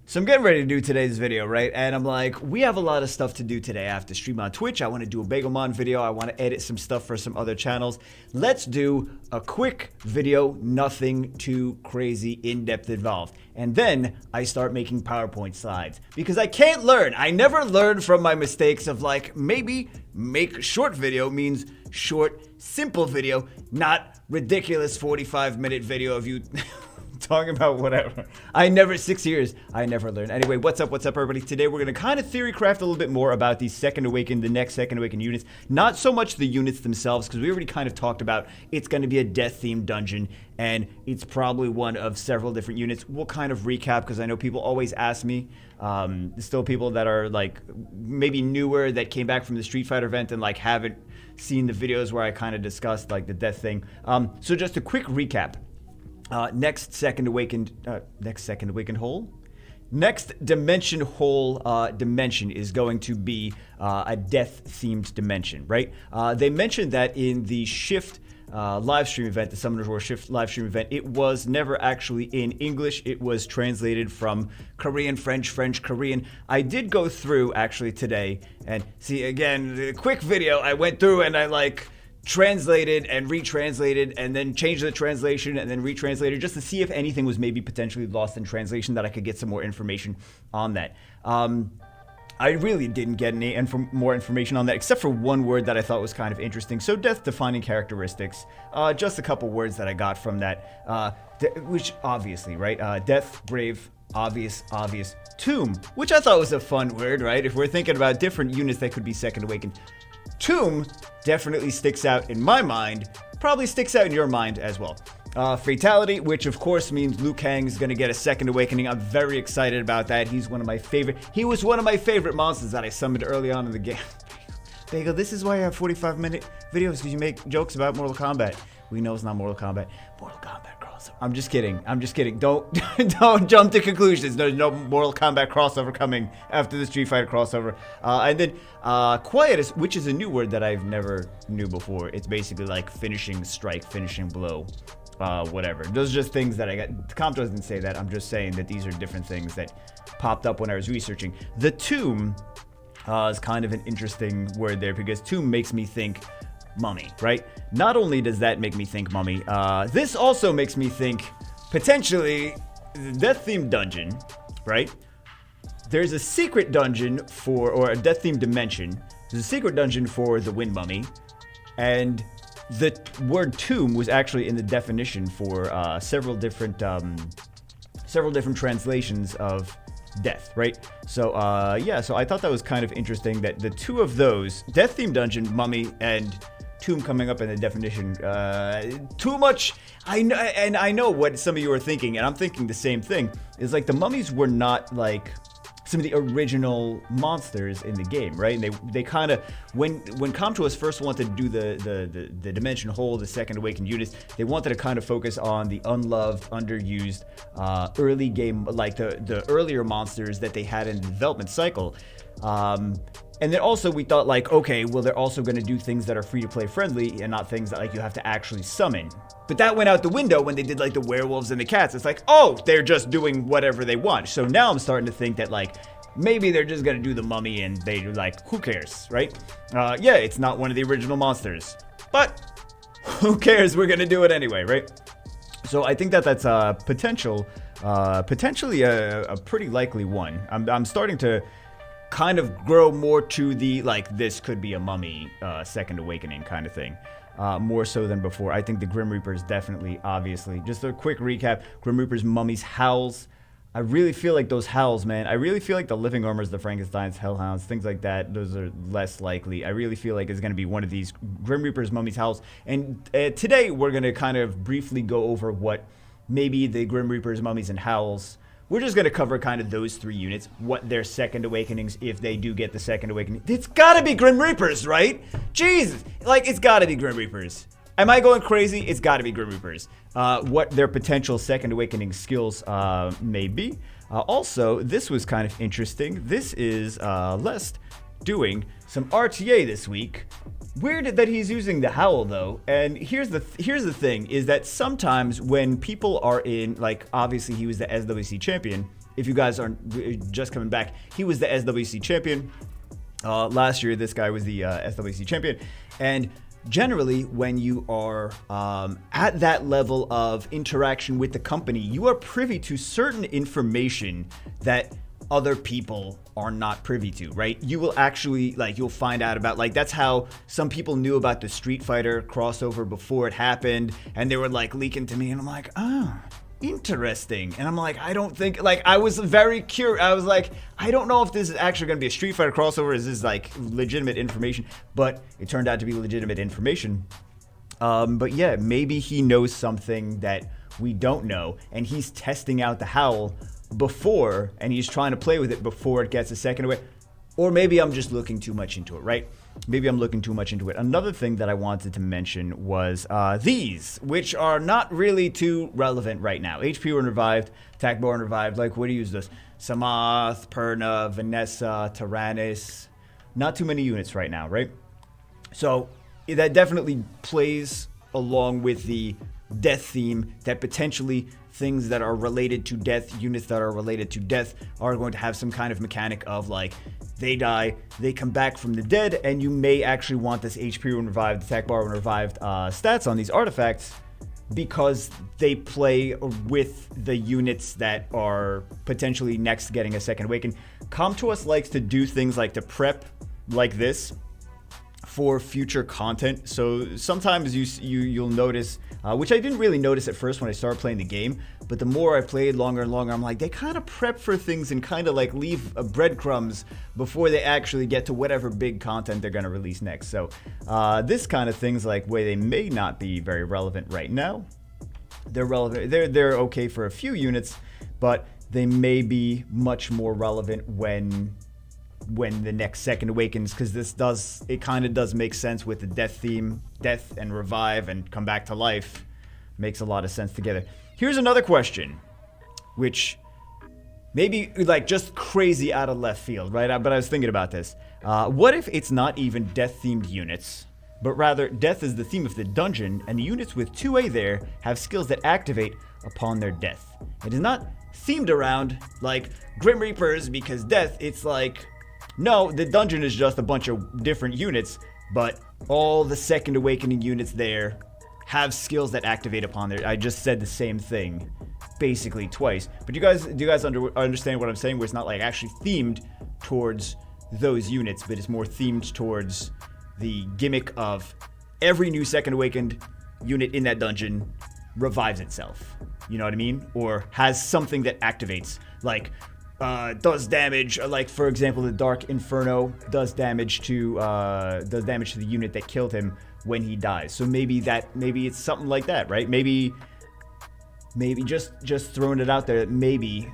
So I'm getting ready to do today's video, right? And I'm like, we have a lot of stuff to do today. I have to stream on Twitch. I want to do a Bagelmon video. I want to edit some stuff for some other channels. Let's do a quick video, nothing too crazy, in-depth involved. And then I start making PowerPoint slides because I can't learn. I never learn from my mistakes of like, maybe make short video means short, simple video, not ridiculous 45-minute video of you talking about whatever. 6 years, I never learned. Anyway, what's up, everybody? Today we're going to kind of theorycraft a little bit more about the next Second Awaken units. Not so much the units themselves, because we already kind of talked about it's going to be a death-themed dungeon, and it's probably one of several different units. We'll kind of recap, because I know people always ask me, still people that are like maybe newer, that came back from the Street Fighter event and like haven't seen the videos where I kind of discussed like the death thing. So just a quick recap. Next dimension hole dimension is going to be a death-themed dimension, right? They mentioned that in the Shift live stream event, the Summoners War Shift live stream event, it was never actually in English. It was translated from Korean, French, Korean. I did go through actually today and see again, the quick video. I went through and I like translated and retranslated and then changed the translation and then retranslated just to see if anything was maybe potentially lost in translation, that I could get some more information on that. I really didn't get any more information on that, except for one word that I thought was kind of interesting. So death-defining characteristics, just a couple words that I got from that, which obviously, right? Death, grave, obvious, tomb, which I thought was a fun word, right? If we're thinking about different units that could be Second Awakened. Tomb definitely sticks out in my mind, probably sticks out in your mind as well. Fatality, which of course means Liu Kang is going to get a Second Awakening. I'm very excited about that. He was one of my favorite monsters that I summoned early on in the game. Bagel, this is why I have 45-minute videos, because you make jokes about Mortal Kombat. We know it's not Mortal Kombat. Mortal Kombat crossover. I'm just kidding. Don't jump to conclusions. There's no Mortal Kombat crossover coming after the Street Fighter crossover. And then Quietus, which is a new word that I've never knew before. It's basically like finishing strike, finishing blow, whatever. Those are just things that I got. Comp doesn't say that. I'm just saying that these are different things that popped up when I was researching. The tomb is kind of an interesting word there, because tomb makes me think mummy, right? Not only does that make me think mummy, this also makes me think potentially death-themed dungeon, right? There's a secret dungeon or a death-themed dimension. There's a secret dungeon for the Wind Mummy, and the word tomb was actually in the definition for several different translations of death, right? So yeah, so I thought that was kind of interesting that the two of those, death-themed dungeon, mummy, and tomb coming up in the definition, too much. I know what some of you are thinking, and I'm thinking the same thing. Is like the mummies were not like some of the original monsters in the game, right? And they kind of, when Comtuos first wanted to do the Dimension Hole, the Second Awakened units, they wanted to kind of focus on the unloved, underused, early game, like the earlier monsters that they had in the development cycle. And then also we thought like, okay, well, they're also going to do things that are free-to-play friendly and not things that like you have to actually summon. But that went out the window when they did like the werewolves and the cats. It's like, oh, they're just doing whatever they want. So now I'm starting to think that like, maybe they're just going to do the mummy and they like, who cares, right? Yeah, it's not one of the original monsters, but who cares? We're going to do it anyway, right? So I think that that's potentially a pretty likely one. I'm starting to kind of grow more to the like, this could be a mummy Second Awakening kind of thing, more so than before. I think the Grim Reapers definitely, obviously. Just a quick recap: Grim Reapers, mummies, howls. I really feel like those howls, man. I really feel like the living armors, the Frankensteins, Hellhounds, things like that, those are less likely. I really feel like it's going to be one of these Grim Reapers, mummies, howls. And today we're going to kind of briefly go over what maybe the Grim Reapers, mummies, and howls. We're just going to cover kind of those three units, what their Second Awakenings, if they do get the Second Awakening. It's got to be Grim Reapers, right? Jesus, like, it's got to be Grim Reapers. Am I going crazy? It's got to be Grim Reapers. What their potential Second Awakening skills may be. Also, this was kind of interesting. This is Lest doing some RTA this week. Weird that he's using the Howl though, and here's the thing, is that sometimes when people are in, like, obviously he was the SWC champion, if you guys aren't just coming back, he was the SWC champion. Last year, this guy was the SWC champion. And generally, when you are at that level of interaction with the company, you are privy to certain information that other people are not privy to, right? You will actually, like, you'll find out about, like, that's how some people knew about the Street Fighter crossover before it happened, and they were, like, leaking to me, and I'm like, interesting. And I'm like, I don't think, like, I was very curious. I was like, I don't know if this is actually going to be a Street Fighter crossover. Is this, like, legitimate information? But it turned out to be legitimate information. But yeah, maybe he knows something that we don't know, and he's testing out the Howl before, and he's trying to play with it before it gets a second away. Or maybe I'm just looking too much into it, right? Maybe I'm looking too much into it. Another thing that I wanted to mention was these, which are not really too relevant right now. HP and revived, attack bar and revived. Like, what do you use this? Samath, Perna, Vanessa, Tyrannus. Not too many units right now, right? So that definitely plays along with the death theme, that potentially things that are related to death, units that are related to death, are going to have some kind of mechanic of, like, they die, they come back from the dead, and you may actually want this HP when revived, attack bar when revived stats on these artifacts, because they play with the units that are potentially next getting a second awaken. Comtuos likes to do things like to prep like this for future content. So sometimes you'll notice, which I didn't really notice at first when I started playing the game, but the more I played longer and longer, I'm like, they kind of prep for things and kind of like leave breadcrumbs before they actually get to whatever big content they're going to release next. So this kind of things, like, where they may not be very relevant right now, they're relevant. They're okay for a few units, but they may be much more relevant when the next second awakens, because it kind of does make sense with the death theme. Death and revive and come back to life makes a lot of sense together. Here's another question, which maybe, like, just crazy out of left field, right? But I was thinking about this. What if it's not even death themed units, but rather death is the theme of the dungeon, and the units with 2A there have skills that activate upon their death? It is not themed around, like, Grim Reapers, because death, it's like, no, the dungeon is just a bunch of different units, but all the second awakening units there have skills that activate upon their... I just said the same thing basically twice. But do you guys understand what I'm saying? Where it's not, like, actually themed towards those units, but it's more themed towards the gimmick of every new second awakened unit in that dungeon revives itself. You know what I mean? Or has something that activates, like... does damage, like, for example, the Dark Inferno does damage to the unit that killed him when he dies. So maybe it's something like that, right? Maybe just throwing it out there, that maybe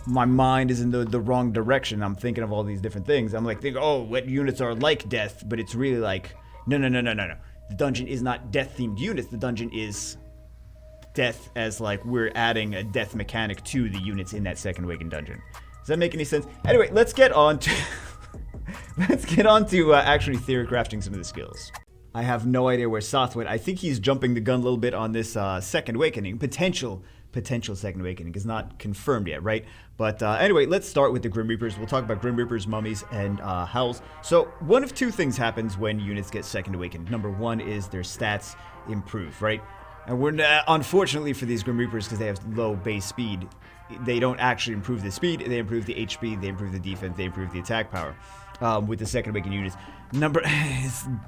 my mind is in the wrong direction. I'm thinking of all these different things. I'm like, oh, what units are like death? But it's really like, no. The dungeon is not death-themed units. The dungeon is death, as, like, we're adding a death mechanic to the units in that second awakened dungeon. Does that make any sense? Anyway, let's get on to actually theory crafting some of the skills. I have no idea where Soth went. I think he's jumping the gun a little bit on this second awakening. Potential second awakening is not confirmed yet, right? But anyway, let's start with the Grim Reapers. We'll talk about Grim Reapers, mummies, and howls. So one of two things happens when units get second awakened. Number one is their stats improve, right? And we're unfortunately for these Grim Reapers, because they have low base speed, they don't actually improve the speed. They improve the HP, they improve the defense, they improve the attack power. With the second awakened units,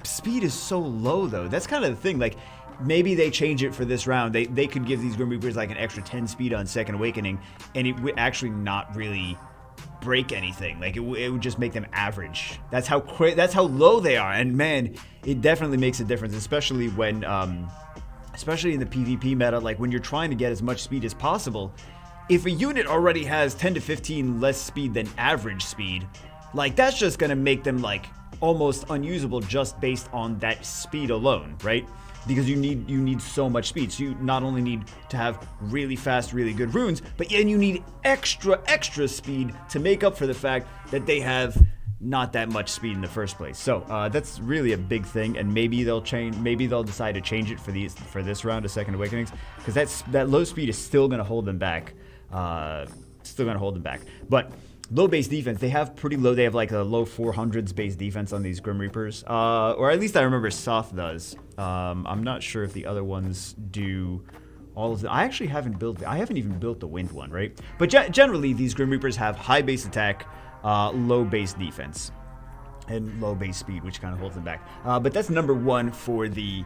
speed is so low though. That's kind of the thing. Like, maybe they change it for this round. They could give these Grim Reapers like an extra 10 speed on second awakening, and it would actually not really break anything. Like, it would just make them average. That's how low they are. And man, it definitely makes a difference, especially when especially in the PvP meta, like when you're trying to get as much speed as possible. If a unit already has 10 to 15 less speed than average speed, like, that's just gonna make them, like, almost unusable just based on that speed alone, right? Because you need so much speed. So you not only need to have really fast, really good runes, but then you need extra speed to make up for the fact that they have not that much speed in the first place. So that's really a big thing, and maybe they'll decide to change it for this round of second awakenings, because that low speed is still going to hold them back still going to hold them back. But low base defense, they have pretty low. They have like a low 400s base defense on these Grim Reapers. Or at least I remember Soth does. I'm not sure if the other ones do all of them. I actually haven't even built the Wind one, right? But generally, these Grim Reapers have high base attack, low base defense, and low base speed, which kind of holds them back. But that's number one for the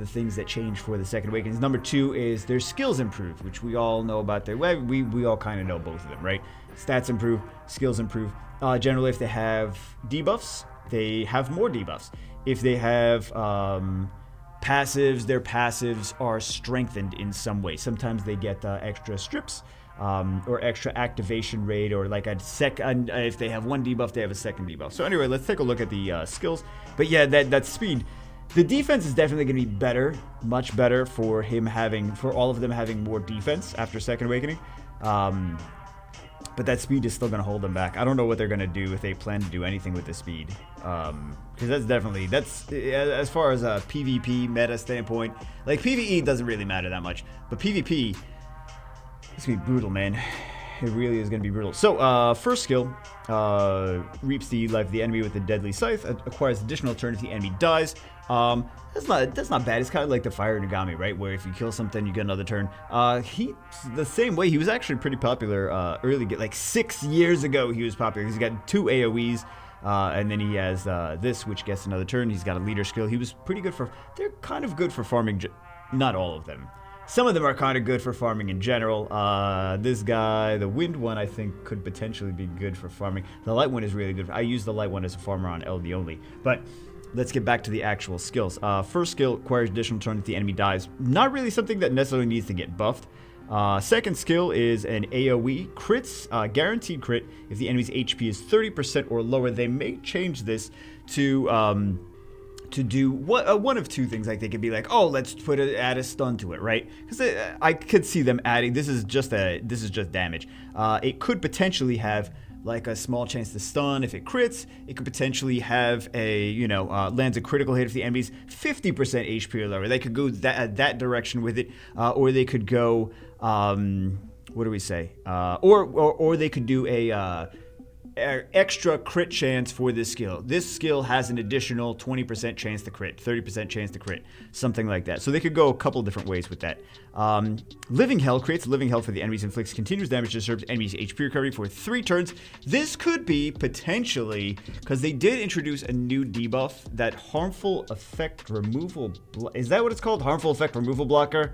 things that change for the Second Awakenings. Number two is their skills improve, which we all know about. We all kind of know both of them, right? Stats improve, skills improve. Generally, if they have debuffs, they have more debuffs. If they have passives, their passives are strengthened in some way. Sometimes they get extra strips. Or extra activation rate, or like if they have one debuff, they have a second debuff. So anyway, let's take a look at the skills. But yeah, that speed. The defense is definitely going to be better, much better for all of them having more defense after Second Awakening. But that speed is still going to hold them back. I don't know what they're going to do if they plan to do anything with the speed. Because that's as far as a PvP meta standpoint, like PvE doesn't really matter that much, but PvP, it's going to be brutal, man. It really is going to be brutal. So, first skill, reaps the life of the enemy with the deadly scythe, acquires additional turn if the enemy dies. That's not bad. It's kind of like the Fire Nagami, right? Where if you kill something, you get another turn. He's the same way. He was actually pretty popular like 6 years ago. He was popular. He's got 2 AoEs. And then he has this, which gets another turn. He's got a leader skill. He was pretty good they're kind of good for farming. Not all of them. Some of them are kind of good for farming in general. This guy, the wind one, I think could potentially be good for farming. The light one is really good. I use the light one as a farmer on LD only. But let's get back to the actual skills. First skill, acquires additional turn if the enemy dies. Not really something that necessarily needs to get buffed. Second skill is an AoE. Crits, guaranteed crit if the enemy's HP is 30% or lower. They may change this to do one of two things. Like they could be like, oh, let's add a stun to it, right? Because I could see them adding. This is just damage. It could potentially have like a small chance to stun if it crits. It could potentially have lands a critical hit if the enemy's 50% HP or lower. They could go that direction with it, or they could go what do we say? Or they could do a extra crit chance for this skill. This skill has an additional 20% chance to crit, 30% chance to crit, something like that. So they could go a couple different ways with that. Living Hell creates living hell for the enemies, inflicts continuous damage, disturbs enemies' HP recovery for 3 turns. This could be potentially, because they did introduce a new debuff, that harmful effect removal. Is that what it's called? Harmful effect removal blocker?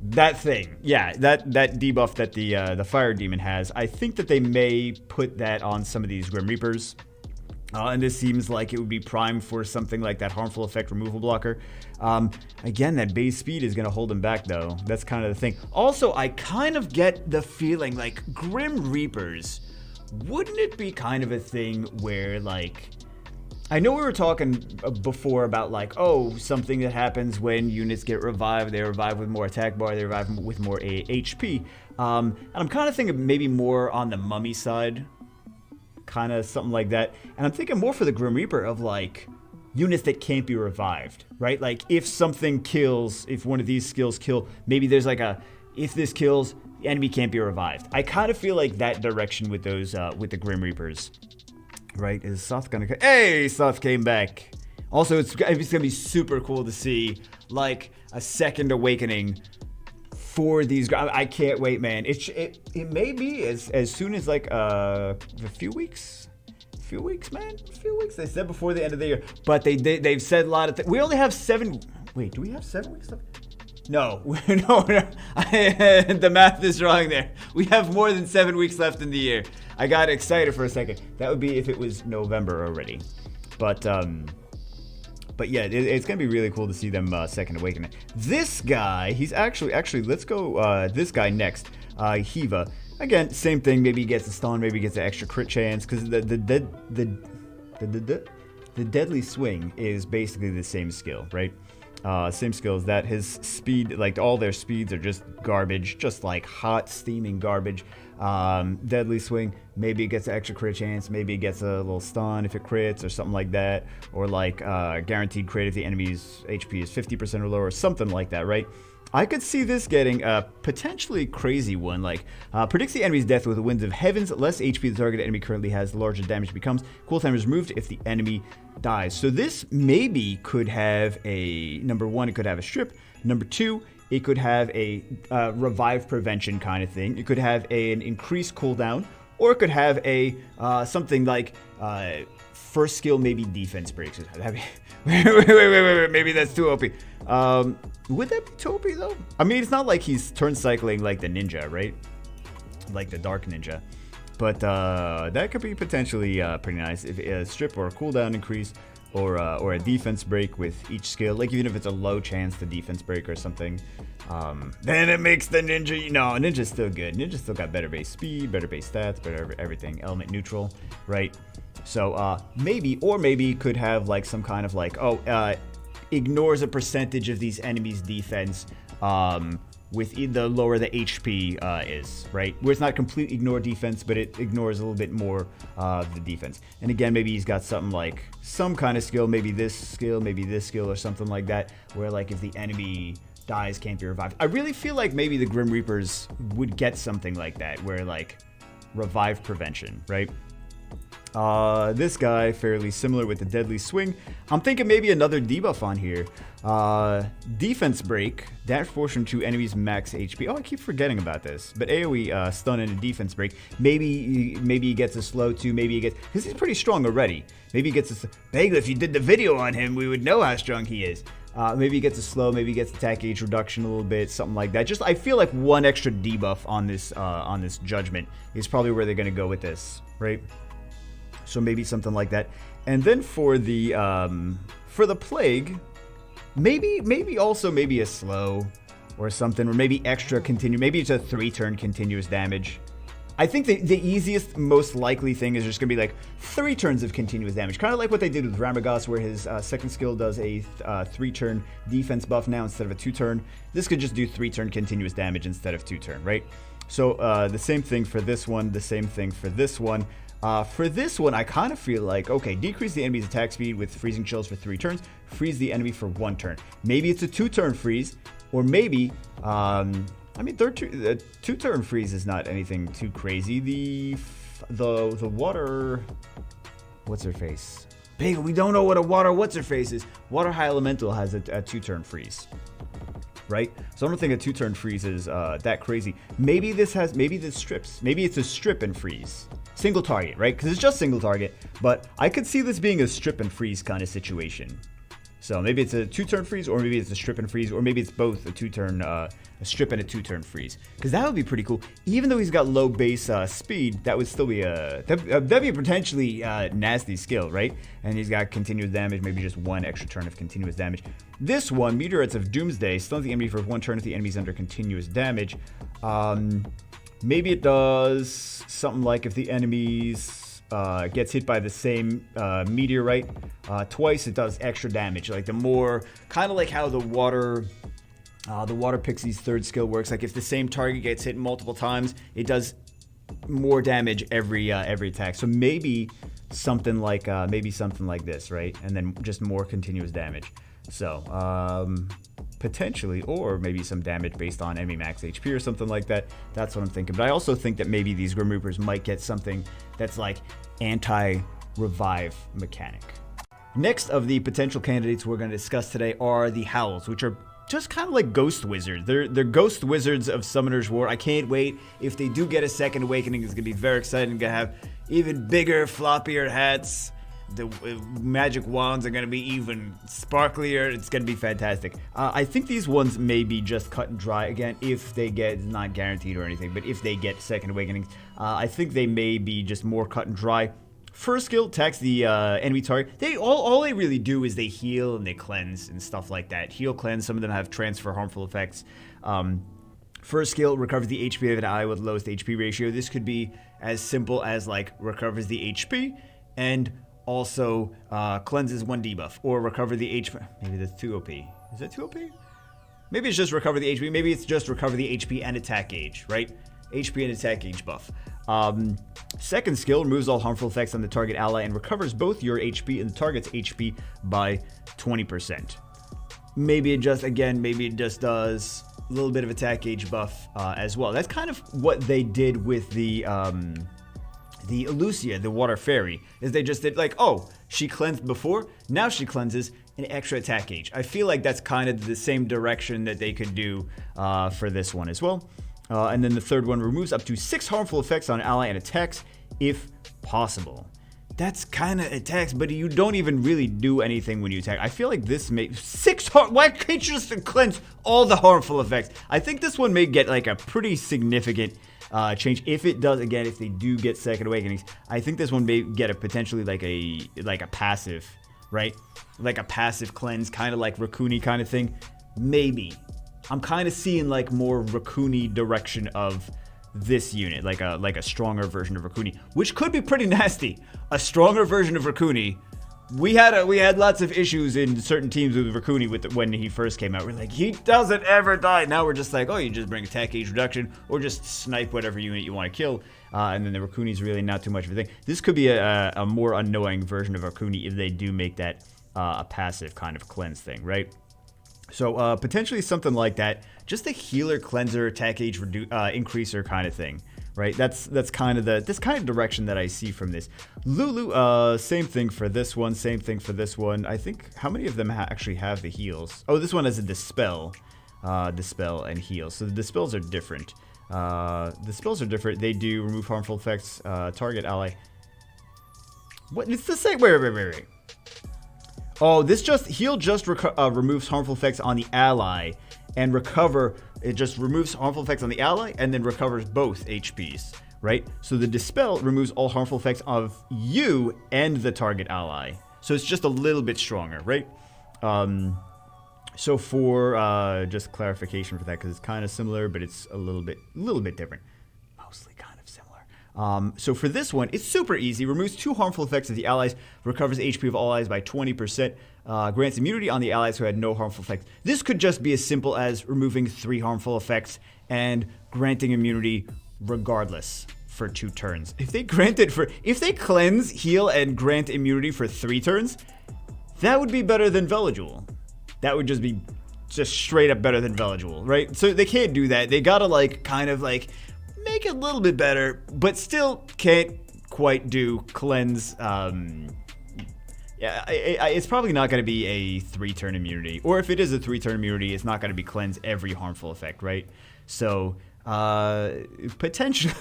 That thing, yeah, that debuff that the Fire Demon has. I think that they may put that on some of these Grim Reapers. And this seems like it would be primed for something like that harmful effect removal blocker. Again, that base speed is going to hold them back, though. That's kind of the thing. Also, I kind of get the feeling like Grim Reapers, wouldn't it be kind of a thing where, like, I know we were talking before about like, oh, something that happens when units get revived. They revive with more attack bar. They revive with more HP. And I'm kind of thinking maybe more on the mummy side. Kind of something like that. And I'm thinking more for the Grim Reaper of like units that can't be revived, right? Like if something kills, if one of these skills kill, maybe there's like if this kills, the enemy can't be revived. I kind of feel like that direction with those, with the Grim Reapers. Right, is Soth gonna come? Hey, Soth came back. Also, it's gonna be super cool to see like a second awakening for these. I can't wait, man. It may be as soon as like a few weeks. Man. A few weeks. They said before the end of the year, but they've said a lot of things. We only have 7. Wait, do we have 7 weeks left? No, no. The math is wrong there. We have more than 7 weeks left in the year. I got excited for a second. That would be if it was November already. But yeah, it's gonna be really cool to see them second awakening. This guy, he's actually let's go this guy next. Hiva. Again, same thing. Maybe he gets a stun. Maybe he gets an extra crit chance because the deadly swing is basically the same skill, right? Same skill as that. His speed, like all their speeds are just garbage, just like hot steaming garbage. Deadly swing, maybe it gets an extra crit chance, maybe it gets a little stun if it crits or something like that, or like guaranteed crit if the enemy's HP is 50% or lower, something like that, right? I could see this getting a potentially crazy one, like predicts the enemy's death with the winds of heavens, less HP the target enemy currently has, the larger damage becomes. Cooltime is removed if the enemy dies. So this maybe could have a, number one, it could have a strip. Number two, it could have a revive prevention kind of thing. It could have an increased cooldown, or it could have a something like first skill, maybe defense breaks. Wait, maybe that's too OP. Would that be too OP though? I mean, it's not like he's turn cycling like the ninja, right? Like the dark ninja. But that could be potentially pretty nice. If a strip or a cooldown increase, or a defense break with each skill, like even if it's a low chance to defense break or something, then it makes the ninja, ninja's still good. Ninja's still got better base speed, better base stats, better everything, element neutral, right? So maybe could have like some kind of like, ignores a percentage of these enemies' defense, with the lower the HP is, right? Where it's not completely ignore defense, but it ignores a little bit more of the defense. And again, maybe he's got something like some kind of skill, maybe this skill or something like that, where like if the enemy dies, can't be revived. I really feel like maybe the Grim Reapers would get something like that, where like revive prevention, right? This guy, fairly similar with the deadly swing. I'm thinking maybe another debuff on here. Defense break, dash portion to enemies max HP. Oh, I keep forgetting about this. But AoE stun and a defense break. Maybe he gets a slow too. Maybe he gets, because he's pretty strong already. Maybe he gets a, Bagel, if you did the video on him, we would know how strong he is. Maybe he gets a slow, maybe he gets attack gauge reduction a little bit, something like that. Just, I feel like one extra debuff on this judgment is probably where they're gonna go with this, right? So maybe something like that. And then for the plague, maybe also a slow or something, or maybe extra continue. Maybe it's a 3-turn continuous damage. I think the easiest, most likely thing is just gonna be like 3 turns of continuous damage, kind of like what they did with Ramagos, where his second skill does a 3-turn defense buff now instead of a 2-turn. This could just do 3-turn continuous damage instead of 2-turn, right? So the same thing for this one, the same thing for this one. For this one, I kind of feel like, okay, decrease the enemy's attack speed with freezing chills for 3 turns, freeze the enemy for 1 turn. Maybe it's a 2-turn freeze, or maybe, I mean, 2-turn freeze is not anything too crazy. The water, what's her face? Bagel, we don't know what a water what's her face is. Water High Elemental has a 2-turn freeze, right? So I don't think a 2-turn freeze is that crazy. Maybe this strips. Maybe it's a strip and freeze. Single target, right? Because it's just single target, but I could see this being a strip and freeze kind of situation. So maybe it's a 2-turn freeze, or maybe it's a strip and freeze, or maybe it's both a 2-turn, a strip and a 2-turn freeze. Because that would be pretty cool. Even though he's got low base speed, that would still be that'd be a potentially nasty skill, right? And he's got continuous damage, maybe just 1 extra turn of continuous damage. This one, Meteorites of Doomsday, stuns the enemy for 1 turn if the enemy's under continuous damage. Maybe it does something like if the enemy's gets hit by the same meteorite twice, it does extra damage. Like the more, kind of like how the water pixie's 3rd skill works. Like if the same target gets hit multiple times, it does more damage every attack. So maybe something like this, right? And then just more continuous damage. So potentially, or maybe some damage based on enemy max HP or something like that. That's what I'm thinking. But I also think that maybe these Grim Reapers might get something that's like anti-revive mechanic. Next of the potential candidates we're going to discuss today are the Howls, which are just kind of like ghost wizards. They're ghost wizards of Summoner's War. I can't wait. If they do get a second awakening, it's going to be very exciting. Going to have even bigger, floppier hats. The magic wands are going to be even sparklier. It's going to be fantastic. I think these ones may be just cut and dry. Again, if they get, not guaranteed or anything, but if they get second awakenings, I think they may be just more cut and dry. First skill attacks the enemy target. All they really do is they heal and they cleanse and stuff like that. Heal, cleanse. Some of them have transfer harmful effects. First skill recovers the HP of an ally with lowest HP ratio. This could be as simple as like recovers the HP and also cleanses 1 debuff, or recover the HP. Maybe that's 2 OP. Is that 2 OP? Maybe it's just recover the HP. Maybe it's just recover the HP and attack gauge, right? HP and attack gauge buff. Second skill removes all harmful effects on the target ally and recovers both your HP and the target's HP by 20%. Maybe it just does little bit of attack gauge buff as well. That's kind of what they did with the Lucia, the water fairy, is they just did like, oh, she cleansed before, now she cleanses an extra attack gauge. I feel like that's kind of the same direction that they could do for this one as well. And then the third one removes up to 6 harmful effects on ally and attacks if possible. That's kind of attacks, but you don't even really do anything when you attack. I feel like this may... Why can't you just cleanse all the harmful effects? I think this one may get like a pretty significant change. If it does, again, if they do get Second Awakenings, I think this one may get a potentially like a passive, right? Like a passive cleanse, kind of like Raccoony kind of thing. Maybe. I'm kind of seeing like more Raccoony direction of this unit, like a stronger version of Raccoony, which could be pretty nasty. A stronger version of Raccoony. We had lots of issues in certain teams with Raccoony when he first came out. We're like, he doesn't ever die. Now we're just like, oh, you just bring attack gauge reduction or just snipe whatever unit you want to kill. And then the Raccoony's really not too much of a thing. This could be a more annoying version of Raccoony if they do make that a passive kind of cleanse thing, right? So potentially something like that, just a healer, cleanser, attack gauge increaser kind of thing, right? That's kind of this kind of direction that I see from this. Lulu, same thing for this one, same thing for this one. I think how many of them actually have the heals? Oh, this one has a dispel, and heal. So the dispels are different. They do remove harmful effects, target ally. What? It's the same. Wait. Oh, this heal just removes harmful effects on the ally, and recover, it just removes harmful effects on the ally and then recovers both HPs, right? So the dispel removes all harmful effects of you and the target ally. So it's just a little bit stronger, right? So for just clarification for that, because it's kind of similar, but it's a little bit different. Mostly kind of similar. So for this one, it's super easy. Removes 2 harmful effects of the allies, recovers HP of all allies by 20%, grants immunity on the allies who had no harmful effects. This could just be as simple as removing 3 harmful effects and granting immunity regardless for 2 turns. If they cleanse, heal, and grant immunity for 3 turns, that would be better than Veligul. That would just be straight up better than Veligul, right? So they can't do that. They gotta kind of make it a little bit better, but still can't quite do cleanse. It's probably not going to be a 3-turn immunity, or if it is a 3-turn immunity, it's not going to be cleanse every harmful effect, right? So potentially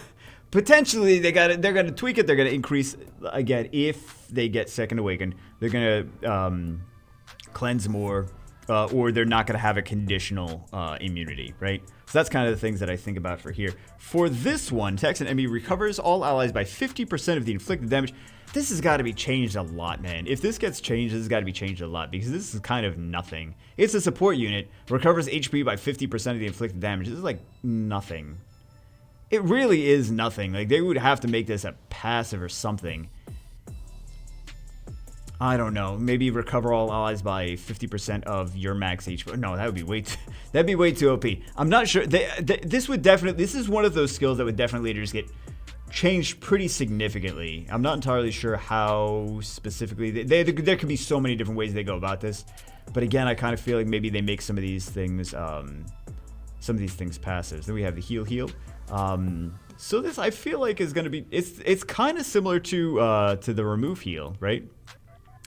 they're going to tweak it. They're going to increase again if they get Second Awakened. They're going to cleanse more, or they're not going to have a conditional immunity, right? So that's kind of the things that I think about for here. For this one, Texan enemy recovers all allies by 50% of the inflicted damage. This has got to be changed a lot, man. If this gets changed, this has got to be changed a lot, because this is kind of nothing. It's a support unit, recovers HP by 50% of the inflicted damage. This is like nothing. It really is nothing. Like, they would have to make this a passive or something. I don't know. Maybe recover all allies by 50% of your max HP. No, that would be way too OP. I'm not sure. This is one of those skills that would definitely just get changed pretty significantly. I'm not entirely sure how specifically. There could be so many different ways they go about this. But again, I kind of feel like maybe they make some of these things passives. Then we have the heal. So this, I feel like, is going to be. It's kind of similar to the remove heal, right?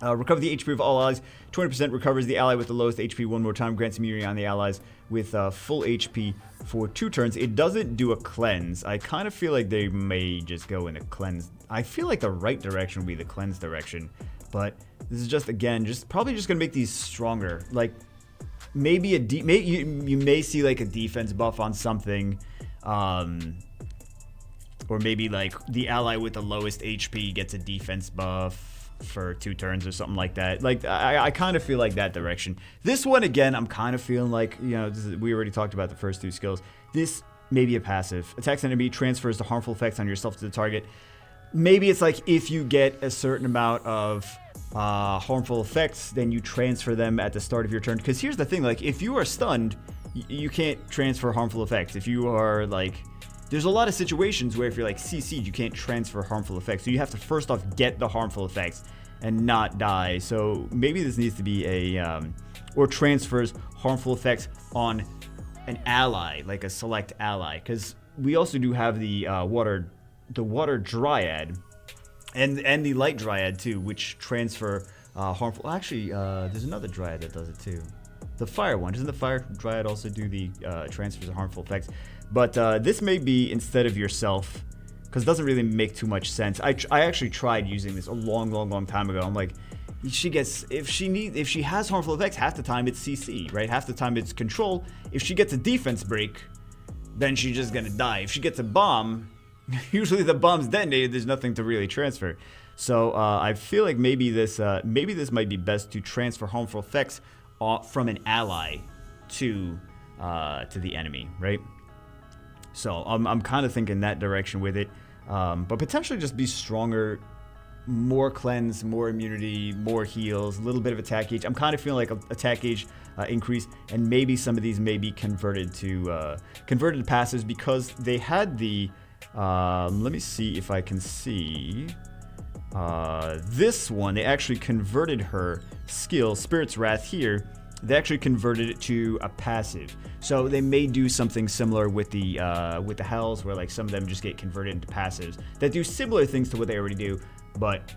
Recover the HP of all allies. 20% recovers the ally with the lowest HP one more time. Grants immunity on the allies with full HP for 2 turns. It doesn't do a cleanse. I kind of feel like they may just go in a cleanse. I feel like the right direction would be the cleanse direction. But this is just, again, probably just going to make these stronger. Like, maybe you may see like a defense buff on something. Or maybe like the ally with the lowest HP gets a defense buff for 2 turns or something like that. Like, I kind of feel like that direction. This one, again, I'm kind of feeling like, we already talked about the first 2 skills. This may be a passive. Attacks enemy, transfers the harmful effects on yourself to the target. Maybe it's like if you get a certain amount of harmful effects, then you transfer them at the start of your turn. Because here's the thing, like, if you are stunned, you can't transfer harmful effects. If you are like... There's a lot of situations where if you're like CC'd, you can't transfer harmful effects. So you have to first off get the harmful effects and not die. So maybe this needs to be or transfers harmful effects on an ally, like a select ally, because we also do have the water dryad, and the light dryad too, which transfer harmful. Actually, there's another dryad that does it too. The fire one. Doesn't the fire dryad also do the transfers of harmful effects? But this may be instead of yourself, because it doesn't really make too much sense. I actually tried using this a long time ago. I'm like, she gets, if she has harmful effects, half the time it's CC, right? Half the time it's control. If she gets a defense break, then she's just gonna die. If she gets a bomb, usually the bomb's detonated, there's nothing to really transfer. So I feel like maybe this might be best to transfer harmful effects from an ally to the enemy, right? So I'm kind of thinking that direction with it, but potentially just be stronger, more cleanse, more immunity, more heals, a little bit of attack gauge. I'm kind of feeling like attack gauge increase, and maybe some of these may be converted to passives, because they had the let me see if I can see this one. They actually converted her skill, Spirit's Wrath here. They actually converted it to a passive. So they may do something similar with the Howls, where like some of them just get converted into passives that do similar things to what they already do, but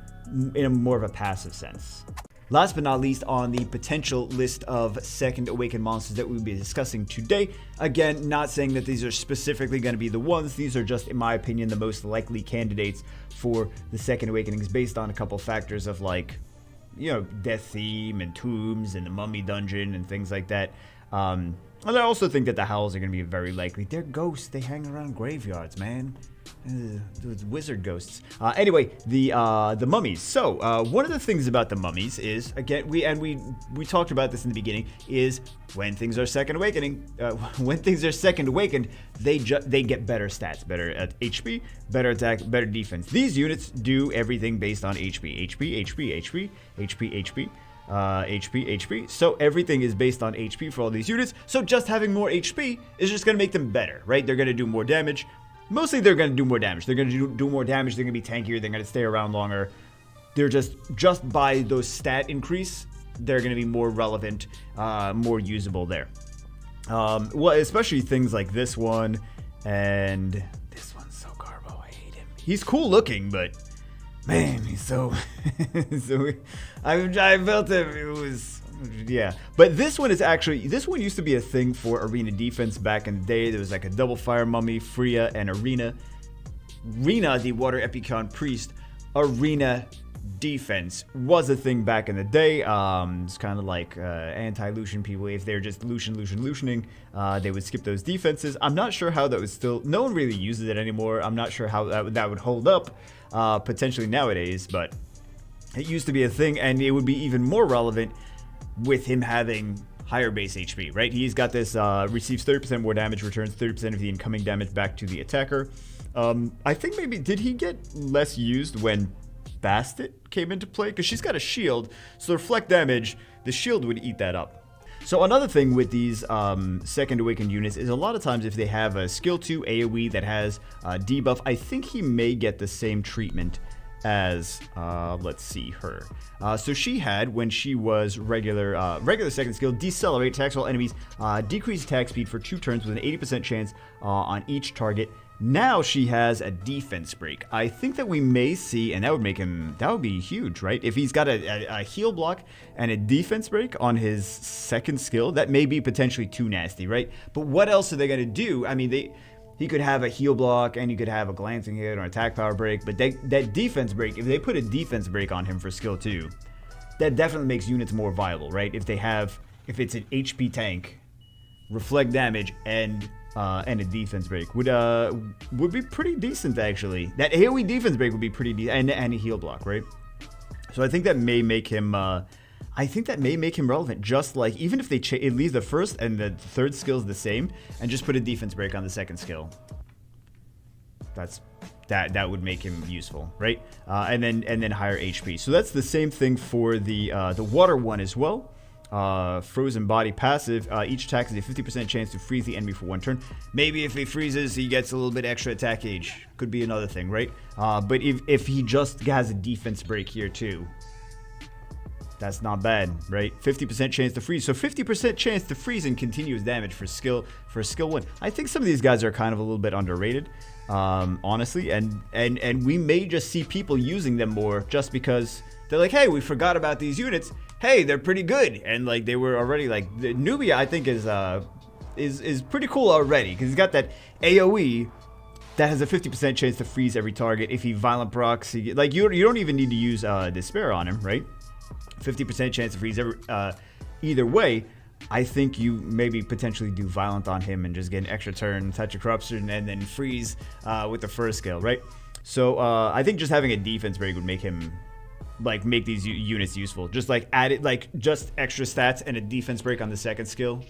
in a more of a passive sense. Last but not least on the potential list of second awakened monsters that we'll be discussing today. Again, not saying that these are specifically going to be the ones. These are just, in my opinion, the most likely candidates for the second awakenings, based on a couple factors of like, you know, death theme and tombs and the mummy dungeon and things like that. And I also think that the Howls are going to be very likely. They're ghosts. They hang around graveyards, man. Those wizard ghosts. Anyway, the mummies. So one of the things about the mummies is, again, we talked about this in the beginning, is when things are second awakened, they get better stats, better at HP, better attack, better defense. These units do everything based on HP. HP. So everything is based on HP for all these units. So just having more HP is just going to make them better, right? They're going to do more damage. Mostly they're going to do more damage. They're going to do more damage. They're going to be tankier. They're going to stay around longer. They're just by those stat increase, they're going to be more relevant, more usable there. Well, especially things like this one, and this one's so garbo. I hate him. He's cool looking, but man, he's so I felt it was, yeah. But this one used to be a thing for arena defense back in the day. There was like a double fire mummy, Freya, and Arena, the water epicon priest. Arena defense was a thing back in the day. It's kind of like anti-Lucian people. If they're just Lucianing, they would skip those defenses. I'm not sure how that was still. No one really uses it anymore. I'm not sure how that would hold up potentially nowadays, but it used to be a thing, and it would be even more relevant with him having higher base HP, right? He's got this receives 30% more damage, returns 30% of the incoming damage back to the attacker. I think maybe, did he get less used when Bastet came into play? Because she's got a shield, so reflect damage, the shield would eat that up. So another thing with these second awakened units is a lot of times if they have a skill 2 AoE that has debuff, I think he may get the same treatment as let's see, her. So she had, when she was regular second skill, decelerate, attacks all enemies, decrease attack speed for 2 turns with an 80% chance on each target. Now she has a defense break. I think that we may see, and that would be huge, right? If he's got a heal block and a defense break on his second skill, that may be potentially too nasty, right? But what else are they going to do? I mean, he could have a heal block, and you could have a glancing hit or an attack power break, but that defense break, if they put a defense break on him for skill 2, that definitely makes units more viable, right? If it's an HP tank, reflect damage, and a defense break would be pretty decent, actually. That AoE defense break would be pretty decent, and a heal block, right? So I think that may make him relevant. Just like, even if they leave the first and the third skills the same, and just put a defense break on the second skill. That would make him useful, right? And then higher HP. So that's the same thing for the water one as well. Frozen body passive. Each attack has a 50% chance to freeze the enemy for 1 turn. Maybe if he freezes, he gets a little bit extra attack gauge. Could be another thing, right? But if he just has a defense break here too, That's not bad, right? 50% chance to freeze. So 50% chance to freeze and continuous damage for skill 1. I think some of these guys are kind of a little bit underrated, honestly, and we may just see people using them more just because they're like, hey, we forgot about these units. Hey, they're pretty good, and like they were already like the Nubia. I think is pretty cool already because he's got that AOE that has a 50% chance to freeze every target. If he violent procs, like you don't even need to use Despair on him, right? 50% chance to freeze either way. I think you maybe potentially do violent on him and just get an extra turn, touch of corruption, and then freeze with the first skill, right? So I think just having a defense break would make him like make these units useful. Just like add it, like just extra stats and a defense break on the second skill,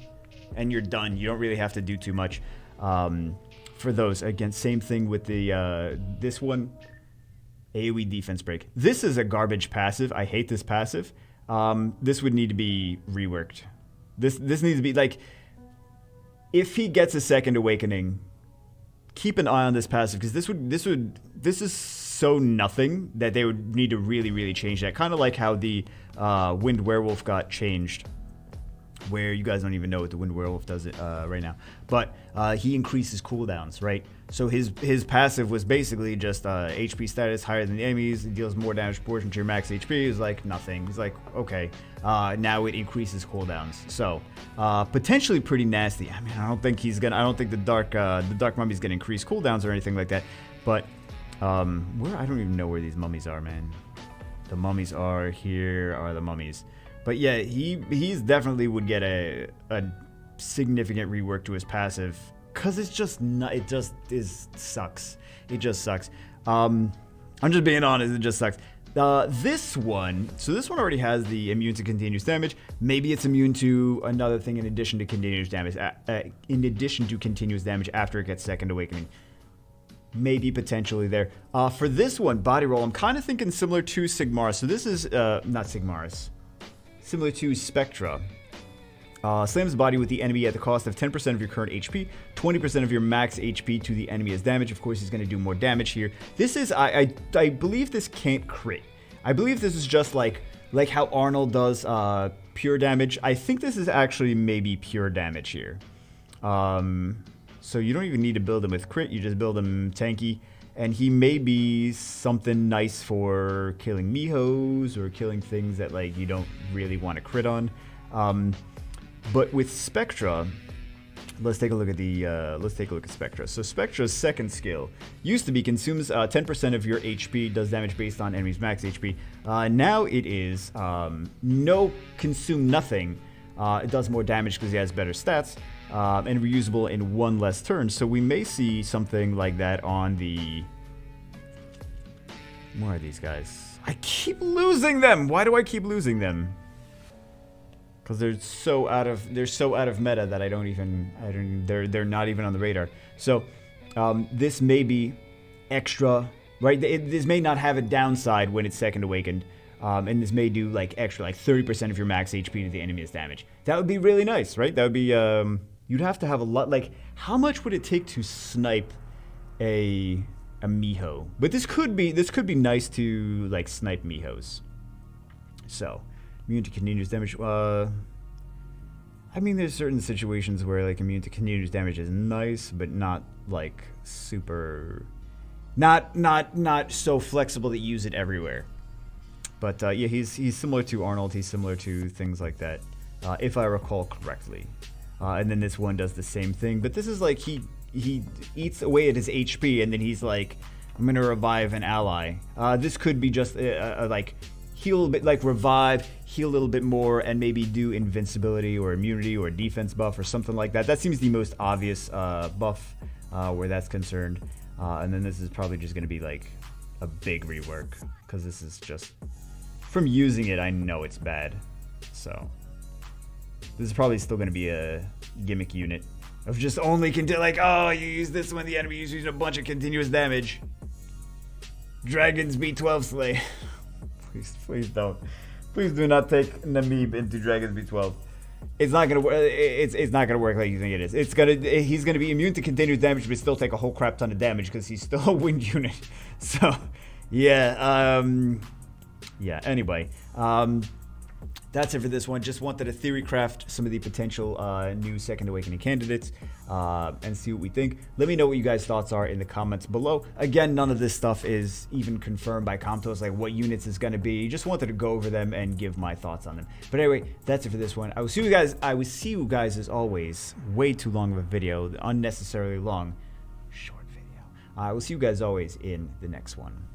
and you're done. You don't really have to do too much for those. Again, same thing with the this one. AoE defense break. This is a garbage passive. I hate this passive. This would need to be reworked. This needs to be like, if he gets a second awakening, keep an eye on this passive because this is so nothing that they would need to really change that. Kind of like how the Wind Werewolf got changed, where you guys don't even know what the Wind Werewolf does right now, but he increases cooldowns, right? So his passive was basically just HP status higher than the enemies. It deals more damage proportion to your max HP. It's like nothing. He's like, okay, now it increases cooldowns. So potentially pretty nasty. I mean, I don't think the dark mummy's gonna increase cooldowns or anything like that. But I don't even know where these mummies are, man. The mummies are here. Are the mummies? But yeah, he's definitely would get a significant rework to his passive because it's just not. It just sucks. It just sucks. I'm just being honest. It just sucks. This one already has the immune to continuous damage. Maybe it's immune to another thing in addition to continuous damage. After it gets second awakening. Maybe potentially there. For this one, body roll, I'm kind of thinking similar to Sigmaris. So this is not Sigmaris. Similar to Spectra. Slams the body with the enemy at the cost of 10% of your current HP, 20% of your max HP to the enemy as damage. Of course, he's going to do more damage here. This is, I believe this can't crit. I believe this is just like how Arnold does pure damage. I think this is actually maybe pure damage here. So you don't even need to build him with crit. You just build him tanky. And he may be something nice for killing Mihos or killing things that like you don't really want to crit on. But with Spectra, let's take a look at Spectra. So Spectra's second skill used to be consumes 10% of your HP, does damage based on enemy's max HP. Now it is no consume nothing. It does more damage because he has better stats. And reusable in one less turn. So we may see something like that on the... Where are these guys? I keep losing them! Why do I keep losing them? Because they're so out of meta that they're not even on the radar. So this may be extra, right? This may not have a downside when it's second awakened. And this may do like extra, like 30% of your max HP to the enemy's damage. That would be really nice, right? That would be, you'd have to have a lot, like, how much would it take to snipe a Miho? But this could be nice to, like, snipe Mihos. So, immune to continuous damage, I mean, there's certain situations where, like, immune to continuous damage is nice, but not, like, super, not so flexible that you use it everywhere. But yeah, he's similar to Arnold. He's similar to things like that, if I recall correctly. And then this one does the same thing. But this is like he eats away at his HP, and then he's like, I'm gonna revive an ally. This could be just like heal a bit, like revive, heal a little bit more, and maybe do invincibility or immunity or defense buff or something like that. That seems the most obvious buff where that's concerned. And then this is probably just gonna be like a big rework because this is just. From using it, I know it's bad. So, this is probably still going to be a gimmick unit of just only like, oh, you use this when the enemy is using a bunch of continuous damage. Dragons B12 slay. Please don't. Please do not take Namib into Dragons B12. It's not gonna work. It's not gonna work like you think it is. He's gonna be immune to continuous damage, but still take a whole crap ton of damage because he's still a wind unit. So, yeah. Yeah, anyway, that's it for this one. Just wanted to theory craft some of the potential new Second Awakening candidates and see what we think. Let me know what you guys' thoughts are in the comments below. Again, none of this stuff is even confirmed by Comtos, like what units it's going to be. Just wanted to go over them and give my thoughts on them. But anyway, that's it for this one. I will see you guys as always. Way too long of a video, unnecessarily long, short video. I will see you guys always in the next one.